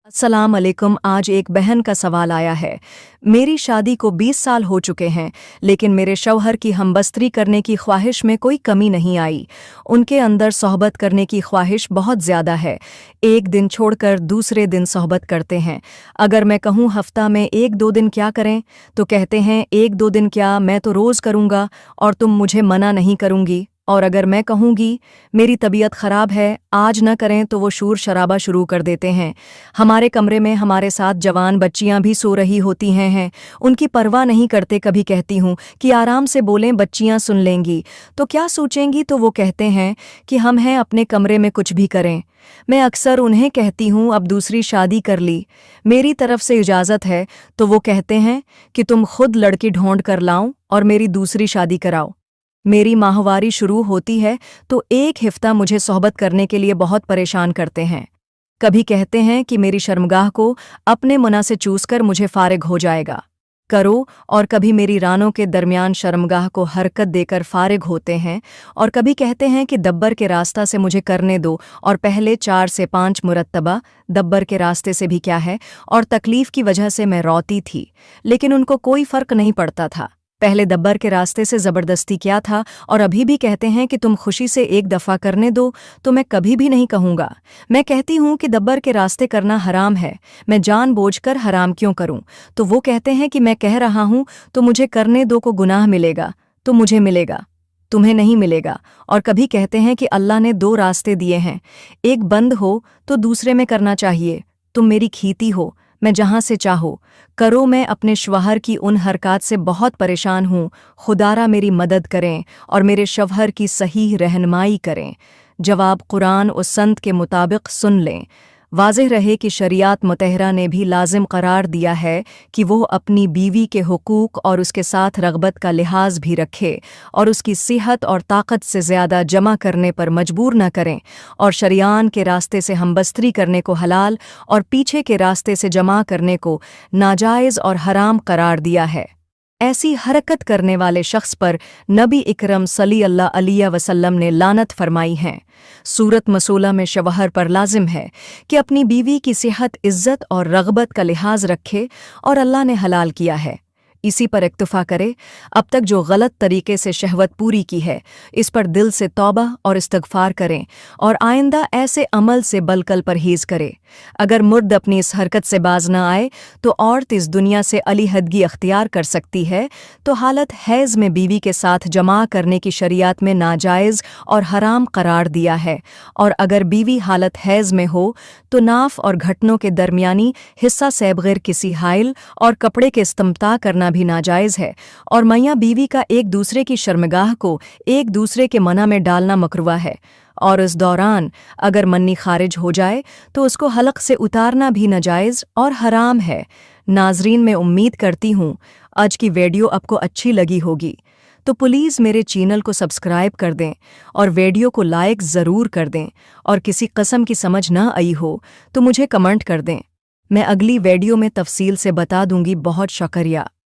अस्सलाम अलैकुम। आज एक बहन का सवाल आया है। मेरी शादी को 20 साल हो चुके हैं, लेकिन मेरे शौहर की हमबस्तरी करने की ख्वाहिश में कोई कमी नहीं आई। उनके अंदर सोहबत करने की ख्वाहिश बहुत ज़्यादा है। एक दिन छोड़कर दूसरे दिन सोहबत करते हैं। अगर मैं कहूँ हफ्ता में 1-2 दिन क्या करें, तो कहते हैं 1-2 दिन क्या, मैं तो रोज़ करूँगा और तुम मुझे मना नहीं करूँगी। और अगर मैं कहूँगी मेरी तबीयत ख़राब है, आज न करें, तो वो शोर शराबा शुरू कर देते हैं। हमारे कमरे में हमारे साथ जवान बच्चियां भी सो रही होती हैं। उनकी परवाह नहीं करते। कभी कहती हूँ कि आराम से बोलें, बच्चियां सुन लेंगी, तो क्या सोचेंगी, तो वो कहते हैं कि हम हैं, अपने कमरे में कुछ भी करें। मैं अक्सर उन्हें कहती हूँ अब दूसरी शादी कर ली, मेरी तरफ से इजाज़त है, तो वो कहते हैं कि तुम खुद लड़की ढूंढ कर लाओ और मेरी दूसरी शादी कराओ। मेरी माहवारी शुरू होती है तो एक हफ्ता मुझे सोहबत करने के लिए बहुत परेशान करते हैं। कभी कहते हैं कि मेरी शर्मगाह को अपने मुना से चूसकर मुझे फारिग हो जाएगा करो, और कभी मेरी रानों के दरमियान शर्मगाह को हरकत देकर फारिग होते हैं, और कभी कहते हैं कि दब्बर के रास्ता से मुझे करने दो, और पहले 4 से 5 मुरत्तबा दब्बर के रास्ते से भी क्या है, और तकलीफ की वजह से मैं रोती थी, लेकिन उनको कोई फ़र्क नहीं पड़ता था। पहले दब्बर के रास्ते से ज़बरदस्ती क्या था, और अभी भी कहते हैं कि तुम खुशी से एक दफ़ा करने दो, तो मैं कभी भी नहीं कहूँगा। मैं कहती हूँ कि दब्बर के रास्ते करना हराम है, मैं जानबूझकर हराम क्यों करूँ, तो वो कहते हैं कि मैं कह रहा हूँ तो मुझे करने दो, को गुनाह मिलेगा तो मुझे मिलेगा, तुम्हें नहीं मिलेगा। और कभी कहते हैं कि अल्लाह ने 2 रास्ते दिए हैं, एक बंद हो तो दूसरे में करना चाहिए। तुम मेरी खीती हो, मैं जहाँ से चाहो करो। मैं अपने शौहर की उन हरकत से बहुत परेशान हूँ। खुदारा मेरी मदद करें और मेरे शौहर की सही रहनुमाई करें। जवाब कुरान और संत के मुताबिक सुन लें। वाज़ेह रहे कि शरीयत मुतहरा ने भी लाजिम करार दिया है कि वो अपनी बीवी के हुकूक और उसके साथ रग़बत का लिहाज भी रखे, और उसकी सेहत और ताकत से ज़्यादा जमा करने पर मजबूर न करें, और शरियान के रास्ते से हमबस्तरी करने को हलाल और पीछे के रास्ते से जमा करने को नाजायज़ और हराम करार दिया है। ऐसी हरकत करने वाले शख्स पर नबी इकरम सल्लल्लाहु अलैहि वसल्लम ने लानत फरमाई है। सूरत मसूला में शौहर पर लाजिम है कि अपनी बीवी की सेहत, इज्जत और रग़बत का लिहाज रखे, और अल्लाह ने हलाल किया है, इसी पर इक्तफा करे। अब तक जो गलत तरीके से शहवत पूरी की है, इस पर दिल से तौबा और इस्तग़फ़ार करें, और आइंदा ऐसे अमल से बलकल परहेज़ करे। अगर मुर्द अपनी इस हरकत से बाज न आए तो औरत इस दुनिया से अलहदगी अख्तियार कर सकती है, तो हालत हैज़ में बीवी के साथ जमा करने की शरीयत में नाजायज़ और हराम करार दिया है। और अगर बीवी हालत हैज़ में हो तो नाफ और घटनों के दरमियानी हिस्सा से बगैर किसी हाइल और कपड़े के इस्तेमाल करना भी नाजायज़ है, और मियाँ बीवी का एक दूसरे की शर्मगाह को एक दूसरे के मना में डालना मकरूह है, और इस दौरान अगर मन्नी खारिज हो जाए तो उसको हलक से उतारना भी नाजायज़ और हराम है। नाज़रीन, मैं उम्मीद करती हूँ आज की वीडियो आपको अच्छी लगी होगी, तो प्लीज़ मेरे चैनल को सब्सक्राइब कर दें और वीडियो को लाइक ज़रूर कर दें, और किसी किस्म की समझ ना आई हो तो मुझे कमेंट कर दें, मैं अगली वीडियो में तफसील से बता दूंगी। बहुत शुक्रिया।